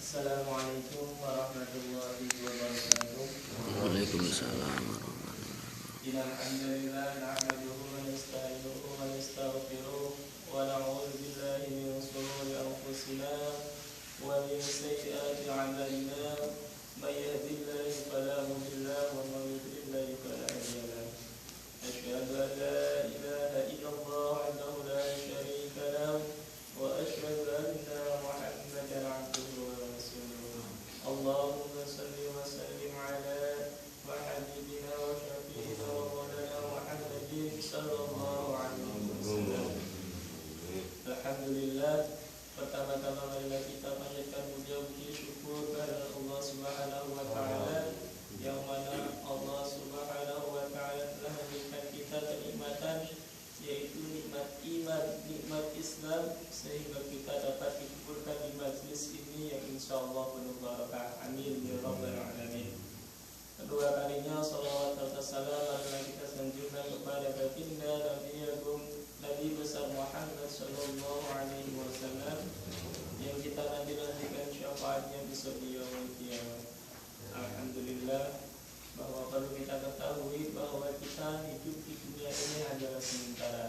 Assalamualaikum warahmatullahi wabarakatuh. Waalaikumsalam warahmatullahi wabarakatuh. Innal hamdalillah nahmaduhu wa nasta'inuhu wa nastaghfiruh wa na'udzu billahi min shururi anfusina wa min sayyiati a'malina. May yahdihillahu fala mudilla wa may yudlil fala hadiya lahu. Asyhadu an la ilaha illallah wahdahu la syarika lahu wa asyhadu anna Muhammadan 'abduhu wa rasuluh. Allahumma shalli wa sallim ala habibina wa syafiina wa maulana Muhammadin sallallahu alaihi wasallam. Alhamdulillah, pertama-tama marilah kita panjatkan puji syukur kepada Allah Subhanahu wa taala, yang mana Allah Subhanahu wa taala telah memberikan kita kenikmatan, yaitu nikmat iman, nikmat Islam, sehingga kita dapat dikumpulkan di majlis ini yang insyaallah penuh barakah. Amin ya rabbal alamin. Kedua kalinya salawat serta salam marilah kita sanjungkan kepada baginda Nabi Agung Nabi besar Muhammad sallallahu alaihi wasallam, yang kita nanti-nantikan syafaatnya besok di yaumul qiyamah. Alhamdulillah, bahwa perlu kita ketahui bahwa kita hidup di dunia ini adalah sementara,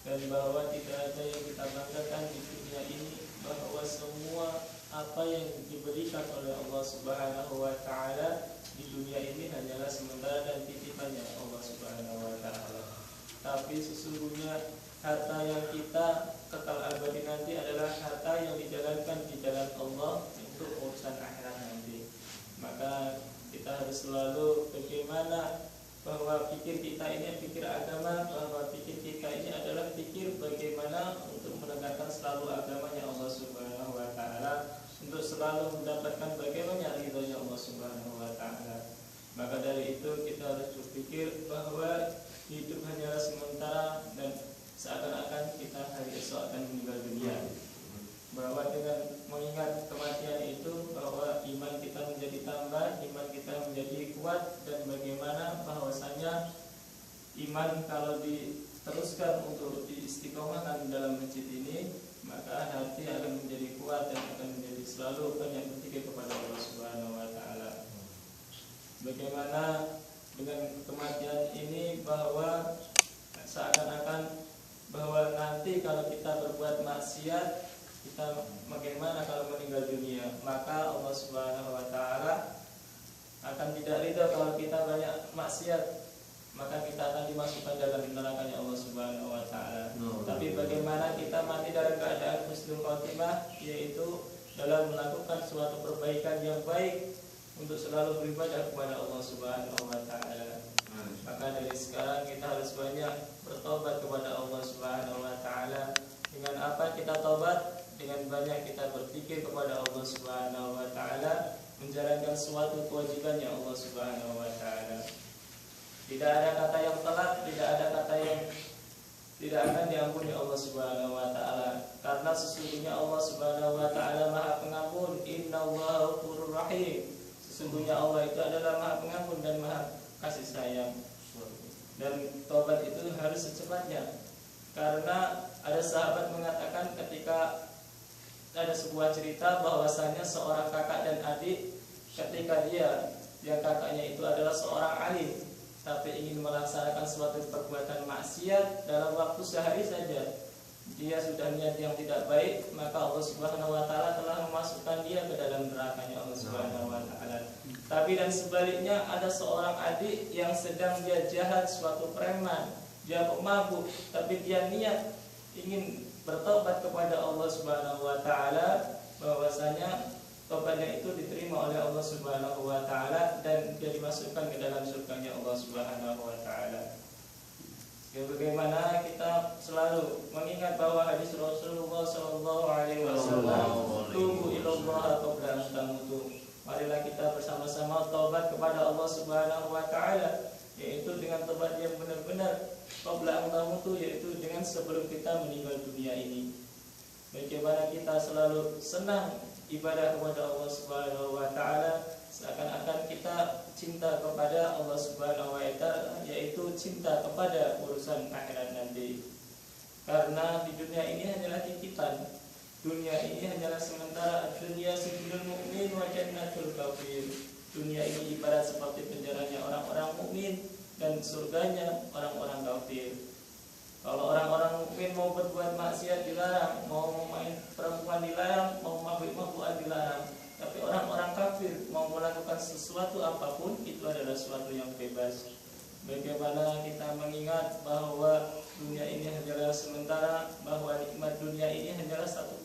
dan bahwa tidak ada yang kita banggakan di dunia ini, bahwa semua apa yang diberikan oleh Allah Subhanahu wa taala di dunia ini hanyalah sementara dan titipannya Allah Subhanahu wa taala. Tapi sesungguhnya harta yang kita kekal abadi nanti adalah harta yang dijalankan di jalan Allah untuk urusan akhirat nanti. Maka kita harus selalu bagaimana bahwa pikir kita ini pikir agama, bahwa pikir kita ini adalah pikir bagaimana untuk menegakkan selalu agamanya Allah Subhanahu wa taala, untuk selalu mendapatkan bagaimana ridhonya Allah Subhanahu wa taala. Maka dari itu kita harus berpikir bahwa hidup hanyalah sementara dan seakan-akan kita hari esok akan meninggal dunia. Bahwa dengan mengingat kematian itu, bahwa iman kita menjadi tambah, iman kita menjadi kuat, dan bagaimana bahwasanya iman kalau diteruskan untuk diistiqomahkan dalam masjid ini, maka hati akan menjadi kuat dan akan menjadi selalu banyak berpikir kepada Allah Subhanahu wa taala. Bagaimana dengan kematian ini, bahwa seakan-akan bahwa nanti kalau kita berbuat maksiat, kita bagaimana kalau meninggal dunia, maka Allah Subhanahu wa taala akan tidak ridha kalau kita banyak maksiat, maka kita akan dimasukkan dalam nerakanya Allah Subhanahu wa taala. Tapi bagaimana kita mati dalam keadaan husnul khotimah, yaitu dalam melakukan suatu perbaikan yang baik untuk selalu beribadah kepada Allah Subhanahu wa taala. Maka dari sekarang kita harus banyak bertobat kepada Allah Subhanahu wa taala. Dengan apa kita tobat? Dengan banyak kita berpikir kepada Allah Subhanahu wa taala, menjalankan suatu kewajiban yang Allah Subhanahu wa taala. Tidak ada kata yang telat, tidak ada kata yang tidak akan diampuni Allah Subhanahu wa taala, karena sesungguhnya Allah Subhanahu wa taala Maha Pengampun. Innallaha ghafurur rahim. Sesungguhnya Allah itu adalah Maha Pengampun dan Maha Kasih Sayang. Dan tobat itu harus secepatnya, karena ada sahabat mengatakan ketika ada sebuah cerita bahwasanya seorang kakak dan adik, ketika dia yang kakaknya itu adalah seorang alim, tapi ingin melaksanakan suatu perbuatan maksiat dalam waktu sehari saja, dia sudah niat yang tidak baik, maka Allah Subhanahu wa taala telah memasukkan dia ke dalam nerakanya Allah Subhanahu wa taala. Tapi dan sebaliknya, ada seorang adik yang sedang dia jahat, suatu preman, dia mabuk, tapi dia niat ingin bertobat kepada Allah Subhanahu wa taala, bahwasanya tobatnya itu diterima oleh Allah Subhanahu wa taala dan dia dimasukkan ke dalam surganya Allah Subhanahu wa taala. Bagaimana kita selalu mengingat bahwa hadis Rasulullah sallallahu alaihi wasallam, tubu ilallah qabla an tamutu. Marilah kita bersama-sama taubat kepada Allah Subhanahu wa taala, yaitu dengan taubat yang benar-benar qabla an tamutu, yaitu dengan sebelum kita meninggal dunia ini. Bagaimana kita selalu senang ibadah kepada Allah Subhanahu wa taala, seakan-akan kita cinta kepada Allah Subhanahu wa taala, yaitu cinta kepada urusan akhirat nanti. Karena di dunia ini hanyalah titipan. dunia ini hanyalah sementara. Dunia sijnul mukmin wa jannatul kafir. Dunia ini ibarat seperti penjaranya orang-orang mukmin dan surganya orang-orang kafir. Kalau orang-orang mukmin mau berbuat maksiat dilarang, mau main perempuan dilarang, mau mabuk-mabukan dilarang. Tapi orang-orang kafir mau melakukan sesuatu apapun itu adalah sesuatu yang bebas. Bagaimana kita mengingat bahwa dunia ini hanyalah sementara, bahwa nikmat dunia ini hanyalah 1%.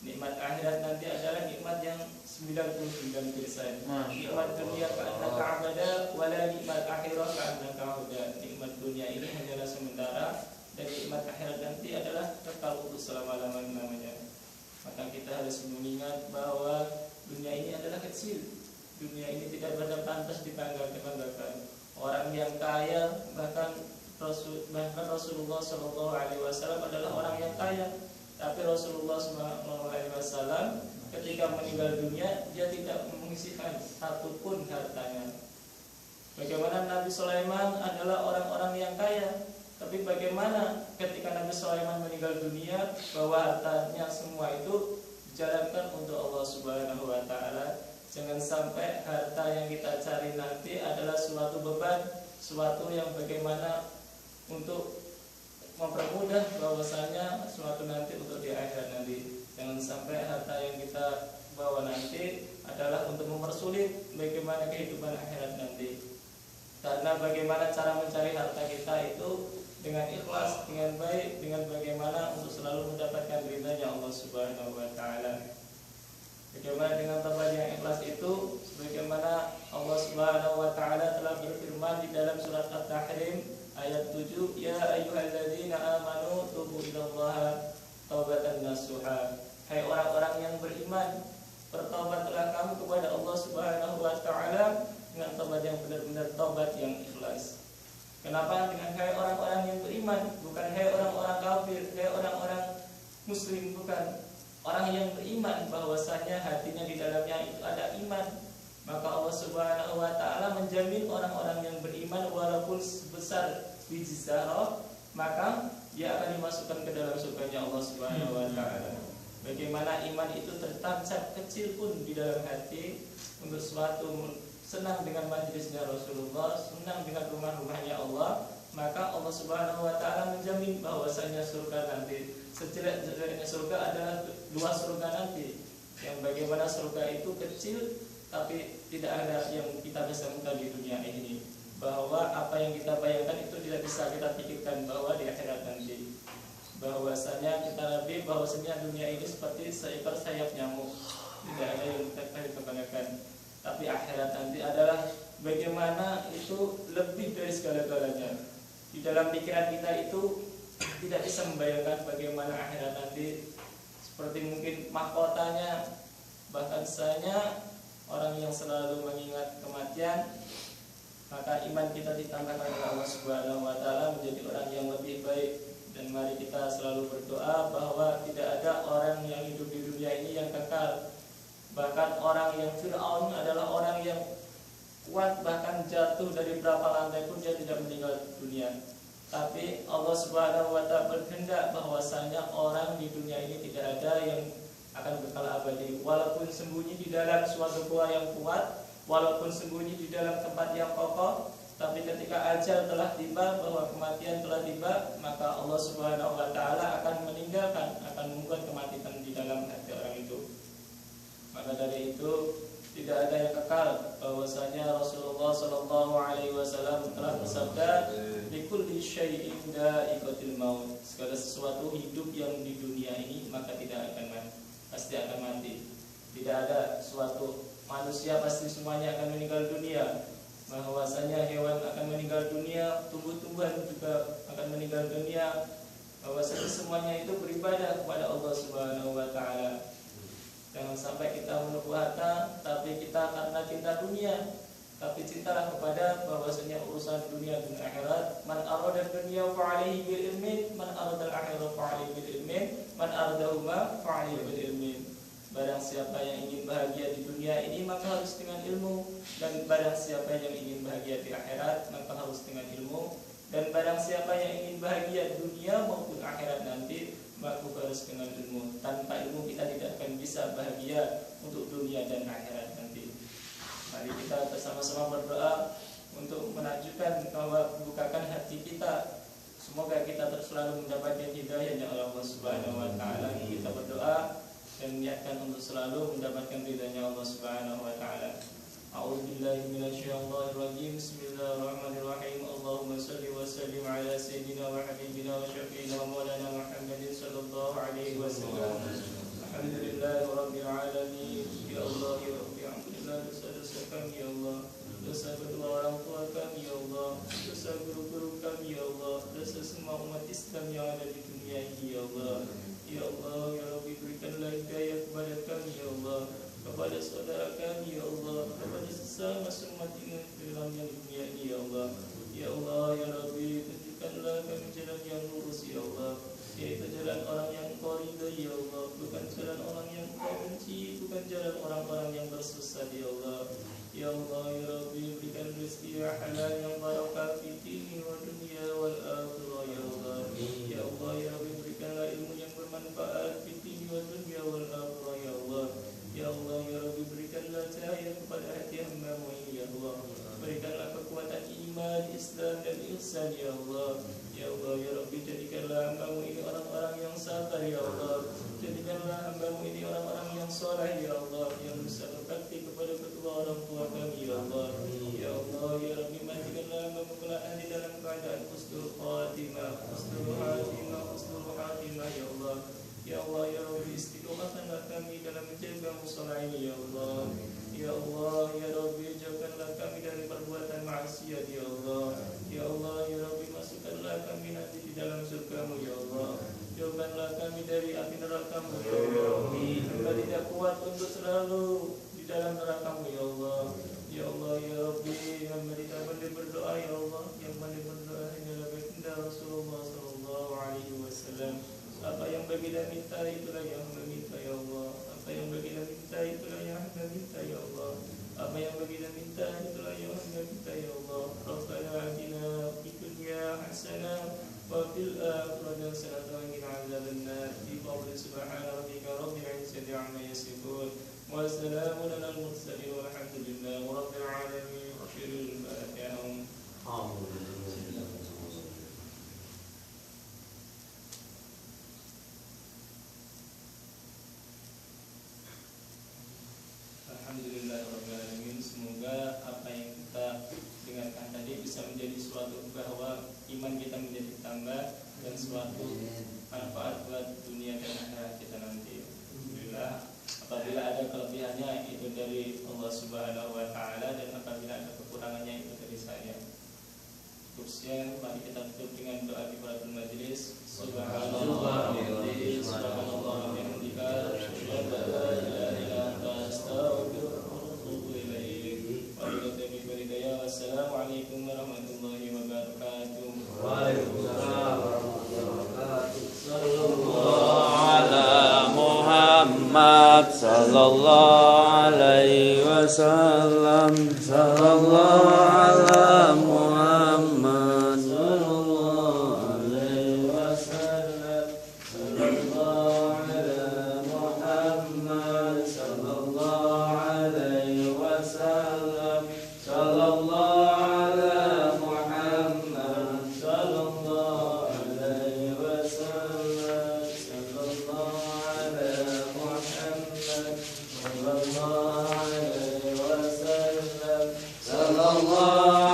Nikmat akhirat nanti adalah nikmat yang 99%. Nikmat dunia ka'anna ka'abada, wala nikmat akhirat ka'anna ka'uda. Nikmat dunia ini hanyalah sementara, dan nikmat akhirat nanti adalah kekal untuk selama-lamanya. Maka kita harus mengingat bahwa dunia ini adalah kecil. Dunia ini tidak pantas dibanggakan. Orang yang kaya, bahkan Rasulullah SAW adalah orang yang kaya. Tapi Rasulullah SAW ketika meninggal dunia, dia tidak menyisihkan satupun hartanya. Bagaimana Nabi Sulaiman adalah orang-orang yang kaya, tapi bagaimana ketika Nabi Sulaiman meninggal dunia, bahwa hartanya semua itu dijalankan untuk Allah Subhanahu wa Ta'ala. Jangan sampai harta yang kita cari nanti adalah suatu beban, suatu yang bagaimana untuk mempermudah bahwasanya suatu nanti untuk di akhirat nanti. Jangan sampai harta yang kita bawa nanti adalah untuk mempersulit bagaimana kehidupan akhirat nanti. Karena bagaimana cara mencari harta kita itu dengan ikhlas, dengan baik, dengan bagaimana untuk selalu mendapatkan ridhanya Allah Subhanahu wa Ta'ala. Bagaimana dengan taubat yang ikhlas itu, sebagaimana Allah Subhanahu wa Ta'ala telah berfirman di dalam surat At-Tahrim ayat 7, ya ayyuhalladzina amanu tubu ilallaha taubatan nasuha. Hai orang-orang yang beriman, bertobatlah kamu kepada Allah Subhanahu wa Ta'ala dengan taubat yang benar-benar taubat yang ikhlas. Kenapa dengan hai orang-orang yang beriman, bukan hai orang-orang kafir, hai orang-orang muslim, bukan. Orang yang beriman bahwasanya hatinya di dalamnya itu ada iman, maka Allah Subhanahu wa Ta'ala menjamin orang-orang yang beriman walaupun sebesar biji zarah, maka dia akan dimasukkan ke dalam surganya Allah Subhanahu wa Ta'ala. Bagaimana iman itu tertancap kecil pun di dalam hati untuk suatu senang dengan majlisnya Rasulullah, senang dengan rumah-rumahnya Allah, maka Allah Subhanahu wa Ta'ala menjamin bahwasanya surga nanti, sejelek-jeleknya surga adalah luas surga nanti, yang bagaimana surga itu kecil tapi tidak ada yang kita bisa minta di dunia ini, bahwa apa yang kita bayangkan itu tidak bisa kita pikirkan bahwa di akhirat nanti, bahwasanya kita nabi bahwasanya dunia ini seperti seekor sayap nyamuk, tidak ada yang kita kebanggakan. Tapi akhirat nanti adalah bagaimana itu lebih dari segala-galanya. Di dalam pikiran kita itu tidak bisa membayangkan bagaimana akhirat nanti, seperti mungkin mahkotanya. Bahkan misalnya orang yang selalu mengingat kematian, maka iman kita ditambahkan oleh Allah Subhanahu wa Ta'ala menjadi orang yang lebih baik. Dan mari kita selalu berdoa bahwa tidak ada orang yang hidup di dunia ini yang kekal. Bahkan orang yang Fir'aun adalah orang yang kuat, bahkan jatuh dari berapa lantai pun dia tidak meninggal dunia. Tapi Allah Subhanahu wa Ta'ala berkehendak bahwasanya orang di dunia ini tidak ada yang akan kekal abadi. Walaupun sembunyi di dalam suatu gua yang kuat, walaupun sembunyi di dalam tempat yang kokoh, tapi ketika ajal telah tiba, bahwa kematian telah tiba, maka Allah Subhanahu wa Ta'ala akan meninggalkan, akan membuat kematian di dalam hati orang itu. Maka dari itu tidak ada yang kekal, bahwasanya Rasulullah SAW telah bersabda, likulli syai'in dha'iqatul maut. Segala sesuatu hidup yang di dunia ini maka tidak akan mati, pasti akan mati. Tidak ada suatu manusia pasti semuanya akan meninggal dunia. Bahwasanya hewan akan meninggal dunia, tumbuh-tumbuhan juga akan meninggal dunia. Bahwasanya semuanya itu beribadah kepada Allah Subhanahu wa Ta'ala. Jangan sampai kita menunggu harta, tapi kita karena cinta dunia. Tapi cintalah kepada bahwasanya urusan dunia dan akhirat. Man arada dunya fa'alihi bil ilmin, man arada al-akhirah fa'alihi bil ilmin, man aradahuma fa'alihi bil ilmin. Barang siapa yang ingin bahagia di dunia ini maka harus dengan ilmu, dan barang siapa yang ingin bahagia di akhirat maka harus dengan ilmu, dan barang siapa yang ingin bahagia dunia maupun akhirat nanti Makhluk harus dengan ilmu. Tanpa ilmu kita tidak akan bisa bahagia untuk dunia dan akhirat nanti. Mari kita bersama-sama berdoa untuk menunjukkan bahwa bukakan hati kita. Semoga kita selalu mendapatkan hidayahnya Allah Subhanahu wa taala. Kita berdoa dan niatkan untuk selalu mendapatkan ridhanya Allah Subhanahu wa taala. A'udzubillahi minasyaitonir rajim. Bismillahirrahmanirrahim. Allahumma shalli wa sallim ala sayyidina wa habibina wa syafi'ina wa maulana Muhammadin sallallahu alaihi wasallam. Alhamdulillahi rabbil alamin. Ya Allah ya Rabbi, alhamdulillah dosa-dosa kami ya Allah. Dosa kedua orang tua kami ya Allah. Dosa guru-guru kami ya Allah. Dosa semua umat Islam yang ada di dunia ini ya Allah. Ya Allah ya Rabbi, berikanlah hidayah kepada kami ya Allah, kepada saudara kami ya Allah, kepada sesama umat Islam yang di dunia ini ya Allah. Ya Allah ya Rabbi, tunjukkanlah kami jalan yang lurus ya Allah, yaitu jalan orang yang Kau ridhai ya Allah, bukan jalan orang yang Kau benci, bukan jalan orang-orang yang bersesat ya Allah. Ya Allah ya Rabbi, berikan rezeki halal yang barakah fi dini wa dunya wal akhirah ya Allah. Ya Allah ya Rabbi, berikanlah ilmu yang bermanfaat fi dini wa dunya wal akhirah ya Allah. Ya Allah ya Rabbi, berikanlah cahaya kepada hati hamba-Mu ini ya Allah. Berikanlah kekuatan iman, Islam dan ihsan ya Allah. Ya Allah ya Rabbi, jadikanlah hamba-Mu ini orang-orang yang sabar ya Allah. Jadikanlah hamba-Mu ini orang-orang yang saleh ya Allah, yang bisa berbakti kepada kedua orang tua kami ya Allah. Ya Allah ya Rabbi, matikanlah hamba-Mu kelak di dalam keadaan husnul khatimah, husnul khatimah, husnul khatimah ya Allah. Ya Allah ya Rabbi, istiqomahkanlah kami dalam menjaga mushola ini ya Allah. Ya Allah ya Rabbi, jauhkanlah kami dari perbuatan maksiat ya Allah. Ya Allah ya Rabbi, masukkanlah kami nanti di dalam surga-Mu ya Allah. Jauhkanlah kami dari api neraka-Mu ya Allah. Hamba tidak kuat untuk selalu di dalam neraka-Mu ya Allah. Ya Allah ya Rabbi, hamba tidak pandai berdoa ya Allah. Yang pandai berdoa hanyalah baginda Rasulullah sallallahu alaihi wasallam. Apa yang baginda minta itulah yang hamba minta ya Allah. Apa yang baginda minta itulah yang hamba minta ya Allah. Apa yang baginda minta itulah yang hamba minta ya Allah. Rabbana atina fid dunya hasanah wa fil akhirati hasanah wa qina adzabannar. Bi qawli subhana rabbika rabbil izzati amma yasifun wa salamun alal mursalin walhamdulillahi rabbil alamin. Akhirul Fatihah. Alhamdulillahirrahmanirrahim. Semoga apa yang kita dengarkan tadi bisa menjadi suatu bahwa iman kita menjadi tambah dan suatu manfaat buat dunia dan akhirat kita nanti. Alhamdulillah. Apabila ada kelebihannya itu dari Allah Subhanahu wa taala, dan apabila ada kekurangannya itu dari saya. Cukupnya mari kita tutup dengan doa kifaratul majlis. Subhanallah wa bihamdihi, subhanallah wa bihamdika, asyhadu an la ilaha illa anta, astaghfiruka wa atubu ilaik. Wassalamualaikum warahmatullahi wabarakatuh. Waalaikumsalam warahmatullahi wabarakatuh. Sallallahu ala Muhammad sallallahu alaihi wasallam. Sallallahu ala Muhammad sallallahu alaihi wasallam. Sallallahu ala Muhammad sallallahu alaihi wasallam. Sallallahu ala Muhammad sallallahu alaihi wasallam. Sallallahu ala Muhammad sallallahu alaihi wasallam. Sallallahu